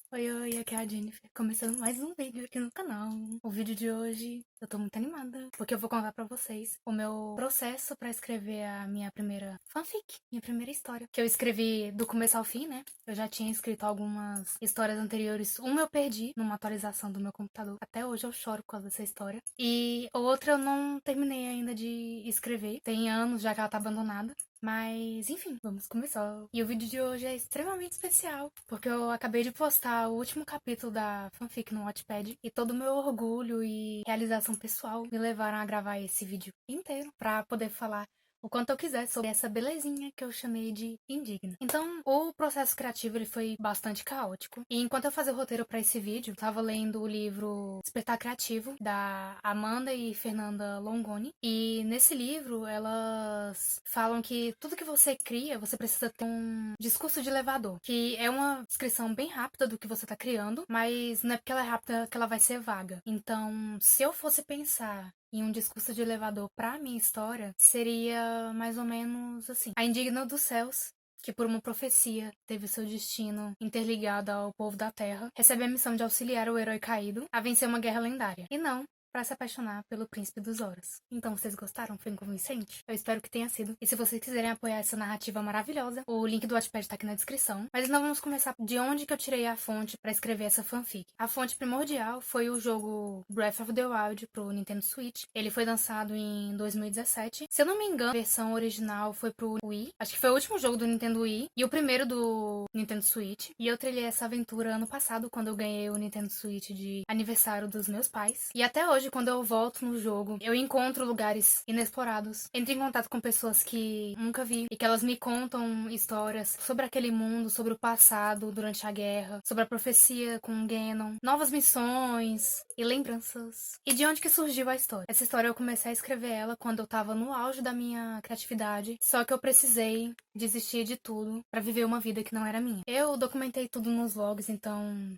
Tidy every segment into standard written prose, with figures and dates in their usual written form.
Oi, oi, aqui é a Jennifer, começando mais um vídeo aqui no canal. O vídeo de hoje eu tô muito animada, porque eu vou contar pra vocês o meu processo pra escrever a minha primeira fanfic, minha primeira história. Que eu escrevi do começo ao fim, né? Eu já tinha escrito algumas histórias anteriores. Uma eu perdi numa atualização do meu computador. Até hoje eu choro por causa dessa história. E outra eu não terminei ainda de escrever. Tem anos já que ela tá abandonada. Mas, enfim, vamos começar. E o vídeo de hoje é extremamente especial, porque eu acabei de postar o último capítulo da fanfic no Wattpad e todo o meu orgulho e realização pessoal me levaram a gravar esse vídeo inteiro pra poder falar o quanto eu quiser sobre essa belezinha que eu chamei de indigna. Então, o processo criativo ele foi bastante caótico. E enquanto eu fazia o roteiro para esse vídeo, eu tava lendo o livro Despertar Criativo da Amanda e Fernanda Longoni. E nesse livro, elas falam que tudo que você cria, você precisa ter um discurso de elevador, que é uma descrição bem rápida do que você tá criando, mas não é porque ela é rápida que ela vai ser vaga. Então, se eu fosse pensar em um discurso de elevador pra minha história, seria mais ou menos assim: a indigna dos céus, que por uma profecia teve seu destino interligado ao povo da Terra, recebe a missão de auxiliar o herói caído a vencer uma guerra lendária. E não para se apaixonar pelo Príncipe dos Horas. Então, vocês gostaram? Foi convincente? Eu espero que tenha sido. E se vocês quiserem apoiar essa narrativa maravilhosa, o link do Wattpad tá aqui na descrição. Mas nós vamos começar de onde que eu tirei a fonte para escrever essa fanfic. A fonte primordial foi o jogo Breath of the Wild pro Nintendo Switch. Ele foi lançado em 2017. Se eu não me engano, a versão original foi pro Wii. Acho que foi o último jogo do Nintendo Wii e o primeiro do Nintendo Switch. E eu trilhei essa aventura ano passado, quando eu ganhei o Nintendo Switch de aniversário dos meus pais. E até hoje, quando eu volto no jogo, eu encontro lugares inexplorados. Entro em contato com pessoas que nunca vi e que elas me contam histórias sobre aquele mundo, sobre o passado durante a guerra, sobre a profecia com Ganon, novas missões e lembranças. E de onde que surgiu a história? Essa história eu comecei a escrever ela quando eu tava no auge da minha criatividade, só que eu precisei desistir de tudo pra viver uma vida que não era minha. Eu documentei tudo nos vlogs, então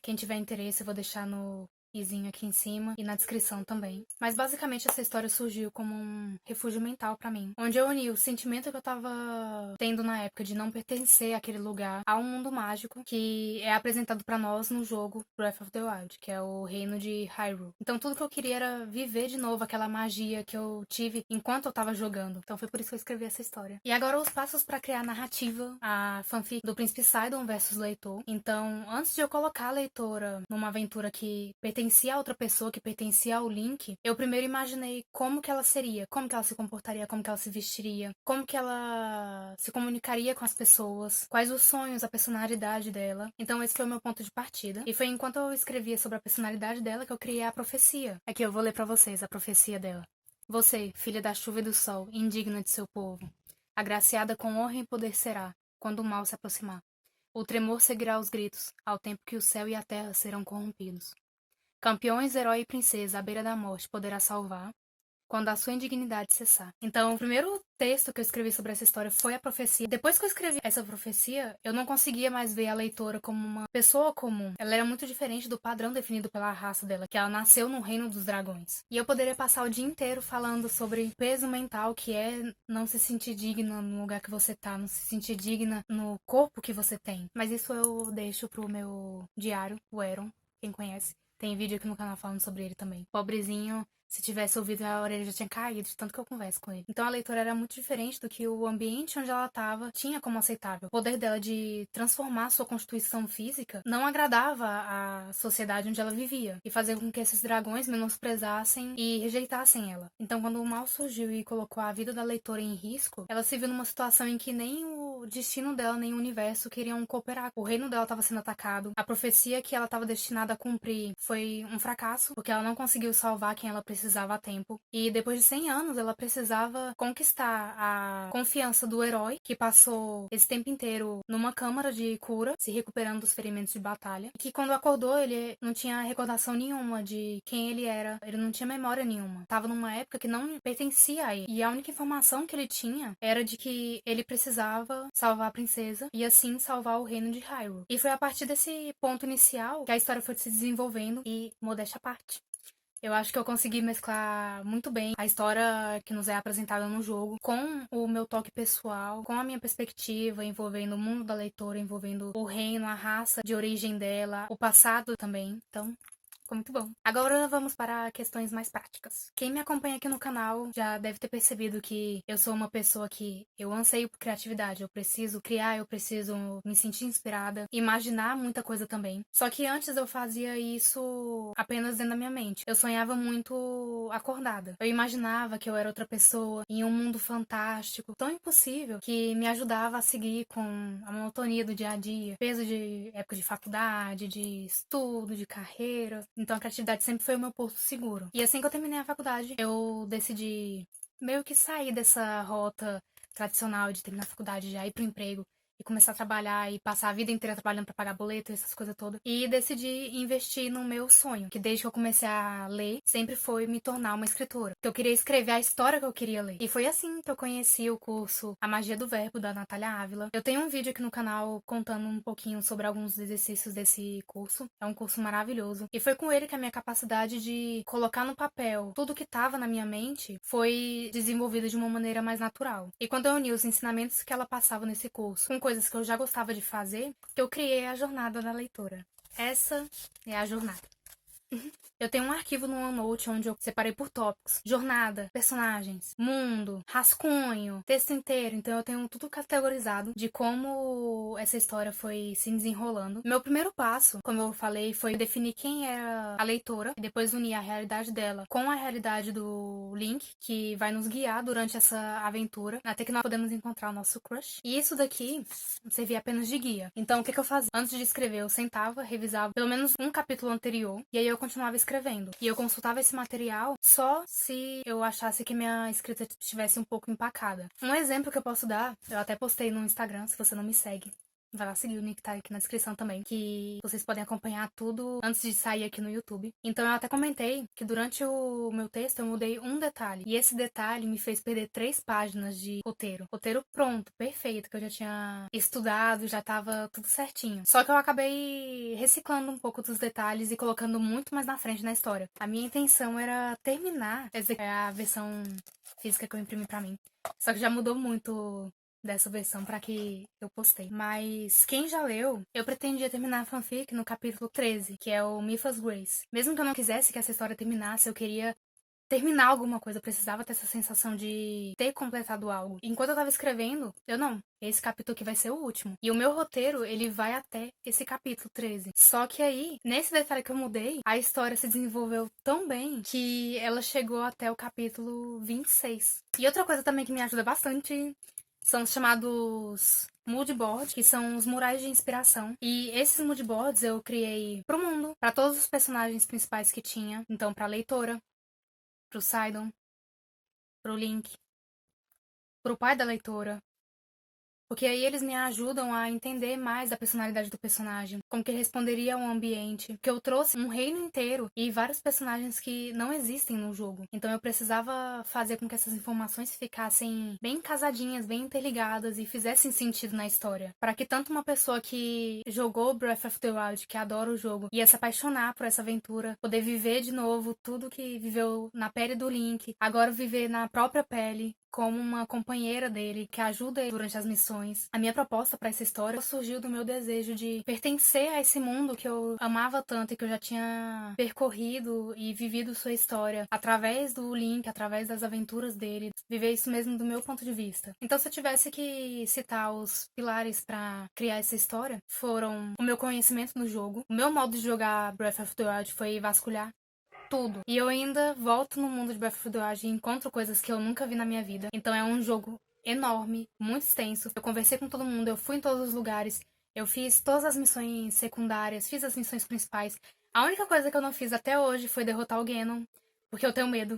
quem tiver interesse eu vou deixar no izinho aqui em cima e na descrição também. Mas basicamente essa história surgiu como um refúgio mental pra mim, onde eu uni o sentimento que eu tava tendo na época de não pertencer àquele lugar a um mundo mágico que é apresentado pra nós no jogo Breath of the Wild, que é o reino de Hyrule. Então tudo que eu queria era viver de novo aquela magia que eu tive enquanto eu tava jogando. Então foi por isso que eu escrevi essa história. E agora os passos pra criar a narrativa, a fanfic do Príncipe Sidon versus Leitor. Então, antes de eu colocar a leitora numa aventura que pertencia a outra pessoa, que pertencia ao Link, eu primeiro imaginei como que ela seria, como que ela se comportaria, como que ela se vestiria, como que ela se comunicaria com as pessoas, quais os sonhos, a personalidade dela. Então esse foi o meu ponto de partida. E foi enquanto eu escrevia sobre a personalidade dela que eu criei a profecia. Aqui eu vou ler pra vocês a profecia dela. Você, filha da chuva e do sol, indigna de seu povo, agraciada com honra e poder será, quando o mal se aproximar. O tremor seguirá os gritos, ao tempo que o céu e a terra serão corrompidos. Campeões, herói e princesa à beira da morte poderá salvar, quando a sua indignidade cessar. Então, o primeiro texto que eu escrevi sobre essa história foi a profecia. Depois que eu escrevi essa profecia, eu não conseguia mais ver a leitora como uma pessoa comum. Ela era muito diferente do padrão definido pela raça dela, que ela nasceu no reino dos dragões. E eu poderia passar o dia inteiro falando sobre o peso mental que é não se sentir digna no lugar que você tá, não se sentir digna no corpo que você tem. Mas isso eu deixo pro meu diário, o Eron, quem conhece. Tem vídeo aqui no canal falando sobre ele também. Pobrezinho, se tivesse ouvido, a orelha já tinha caído de tanto que eu converso com ele. Então a leitora era muito diferente do que o ambiente onde ela estava tinha como aceitável. O poder dela de transformar sua constituição física não agradava à sociedade onde ela vivia e fazia com que esses dragões menosprezassem e rejeitassem ela. Então quando o mal surgiu e colocou a vida da leitora em risco, ela se viu numa situação em que nem o destino dela nem o universo queriam cooperar. O reino dela estava sendo atacado. A profecia que ela estava destinada a cumprir foi um fracasso, porque ela não conseguiu salvar quem ela precisava a tempo. E depois de 100 anos, ela precisava conquistar a confiança do herói, que passou esse tempo inteiro numa câmara de cura, se recuperando dos ferimentos de batalha. E que quando acordou, ele não tinha recordação nenhuma de quem ele era. Ele não tinha memória nenhuma. Tava numa época que não pertencia a ele. E a única informação que ele tinha era de que ele precisava salvar a princesa e assim salvar o reino de Hyrule. E foi a partir desse ponto inicial que a história foi se desenvolvendo e, modéstia à parte, Eu acho que eu consegui mesclar muito bem a história que nos é apresentada no jogo com o meu toque pessoal, com a minha perspectiva, envolvendo o mundo da leitora, envolvendo o reino, a raça de origem dela, o passado também. Então, ficou muito bom. Agora vamos para questões mais práticas. Quem me acompanha aqui no canal já deve ter percebido que eu sou uma pessoa que eu anseio por criatividade. Eu preciso criar, eu preciso me sentir inspirada, imaginar muita coisa também. Só que antes eu fazia isso apenas dentro da minha mente. Eu sonhava muito acordada. Eu imaginava que eu era outra pessoa em um mundo fantástico, tão impossível, que me ajudava a seguir com a monotonia do dia a dia, peso de época de faculdade, de estudo, de carreira. Então a criatividade sempre foi o meu porto seguro. E assim que eu terminei a faculdade, eu decidi meio que sair dessa rota tradicional de terminar a faculdade, já ir pro emprego e começar a trabalhar e passar a vida inteira trabalhando pra pagar boleto, essas coisas todas. E decidi investir no meu sonho, que desde que eu comecei a ler, sempre foi me tornar uma escritora. Que eu queria escrever a história que eu queria ler. E foi assim que eu conheci o curso A Magia do Verbo, da Natália Ávila. Eu tenho um vídeo aqui no canal contando um pouquinho sobre alguns exercícios desse curso. É um curso maravilhoso. E foi com ele que a minha capacidade de colocar no papel tudo que estava na minha mente foi desenvolvida de uma maneira mais natural. E quando eu uni os ensinamentos que ela passava nesse curso com coisas que eu já gostava de fazer, que eu criei a jornada da leitora. Essa é a jornada. Eu tenho um arquivo no OneNote onde eu separei por tópicos: jornada, personagens, mundo, rascunho, texto inteiro. Então eu tenho tudo categorizado de como essa história foi se desenrolando. Meu primeiro passo, como eu falei, foi definir quem era a leitora e depois unir a realidade dela com a realidade do Link, que vai nos guiar durante essa aventura, até que nós podemos encontrar o nosso crush. E isso daqui servia apenas de guia. Então o que eu fazia? Antes de escrever, eu sentava, revisava pelo menos um capítulo anterior e aí eu continuava escrevendo. E eu consultava esse material só se eu achasse que minha escrita estivesse um pouco empacada. Um exemplo que eu posso dar, eu até postei no Instagram, se você não me segue. Vai lá seguir, o link tá aqui na descrição também, que vocês podem acompanhar tudo antes de sair aqui no YouTube. Então eu até comentei que durante o meu texto eu mudei um detalhe. E esse detalhe me fez perder 3 páginas de roteiro. Roteiro pronto, perfeito, que eu já tinha estudado, já tava tudo certinho. Só que eu acabei reciclando um pouco dos detalhes e colocando muito mais na frente na história. A minha intenção era terminar, essa é a versão física que eu imprimi pra mim. Só que já mudou muito dessa versão pra que eu postei. Mas quem já leu, eu pretendia terminar a fanfic no capítulo 13, que é o Mythos Grace. Mesmo que eu não quisesse que essa história terminasse, eu queria terminar alguma coisa, eu precisava ter essa sensação de ter completado algo. Enquanto eu tava escrevendo, esse capítulo aqui vai ser o último. E o meu roteiro, ele vai até esse capítulo 13. Só que aí, nesse detalhe que eu mudei, a história se desenvolveu tão bem que ela chegou até o capítulo 26. E outra coisa também que me ajuda bastante são os chamados moodboards, que são os murais de inspiração. E esses moodboards eu criei pro mundo, para todos os personagens principais que tinha. Então, pra leitora, pro Sidon, pro Link, pro pai da leitora. Porque aí eles me ajudam a entender mais da personalidade do personagem, como que ele responderia ao ambiente. Porque eu trouxe um reino inteiro e vários personagens que não existem no jogo. Então eu precisava fazer com que essas informações ficassem bem casadinhas, bem interligadas e fizessem sentido na história. Para que tanto uma pessoa que jogou Breath of the Wild, que adora o jogo, ia se apaixonar por essa aventura, poder viver de novo tudo que viveu na pele do Link, agora viver na própria pele, como uma companheira dele que ajuda ele durante as missões. A minha proposta para essa história surgiu do meu desejo de pertencer a esse mundo que eu amava tanto e que eu já tinha percorrido e vivido sua história através do Link, através das aventuras dele, viver isso mesmo do meu ponto de vista. Então, se eu tivesse que citar os pilares para criar essa história, foram o meu conhecimento no jogo, o meu modo de jogar Breath of the Wild foi vasculhar tudo. E eu ainda volto no mundo de Breath of the Wild e encontro coisas que eu nunca vi na minha vida. Então é um jogo enorme, muito extenso. Eu conversei com todo mundo, eu fui em todos os lugares, eu fiz todas as missões secundárias, fiz as missões principais. A única coisa que eu não fiz até hoje foi derrotar o Ganon, porque eu tenho medo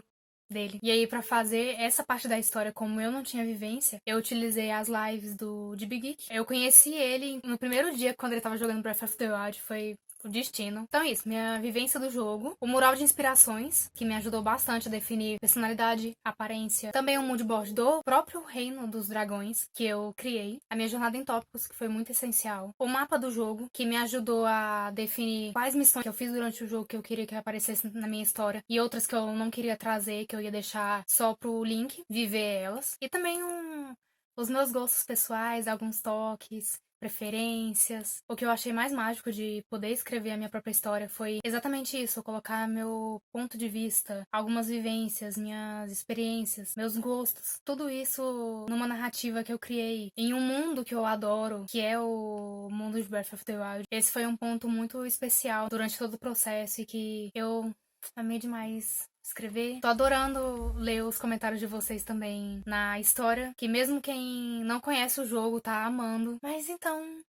dele. E aí, pra fazer essa parte da história, como eu não tinha vivência, eu utilizei as lives de Big Geek. Eu conheci ele no primeiro dia, quando ele tava jogando Breath of the Wild, foi o destino. Então é isso, minha vivência do jogo. O mural de inspirações, que me ajudou bastante a definir personalidade, aparência. Também o moodboard do próprio Reino dos Dragões, que eu criei. A minha jornada em tópicos, que foi muito essencial. O mapa do jogo, que me ajudou a definir quais missões que eu fiz durante o jogo que eu queria que aparecesse na minha história. E outras que eu não queria trazer, que eu ia deixar só pro Link viver elas. E também os meus gostos pessoais, alguns toques, preferências. O que eu achei mais mágico de poder escrever a minha própria história foi exatamente isso, colocar meu ponto de vista, algumas vivências, minhas experiências, meus gostos, tudo isso numa narrativa que eu criei em um mundo que eu adoro, que é o mundo de Breath of the Wild. Esse foi um ponto muito especial durante todo o processo e que eu amei demais escrever. Tô adorando ler os comentários de vocês também na história, que mesmo quem não conhece o jogo tá amando. Mas então,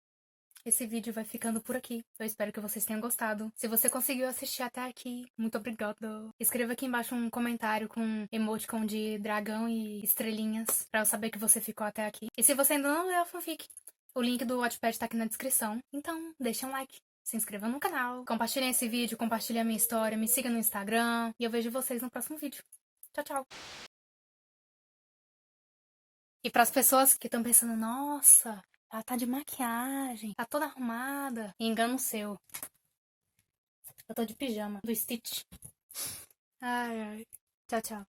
esse vídeo vai ficando por aqui. Eu espero que vocês tenham gostado. Se você conseguiu assistir até aqui, muito obrigado. Escreva aqui embaixo um comentário com emoticon de dragão e estrelinhas, pra eu saber que você ficou até aqui. E se você ainda não leu a fanfic, o link do Wattpad tá aqui na descrição. Então, deixa um like. Se inscreva no canal, compartilhem esse vídeo, compartilhem a minha história, me siga no Instagram e eu vejo vocês no próximo vídeo. Tchau, tchau! E para as pessoas que estão pensando, nossa, ela tá de maquiagem, tá toda arrumada, engano seu. Eu tô de pijama, do Stitch. Ai, ai. Tchau, tchau.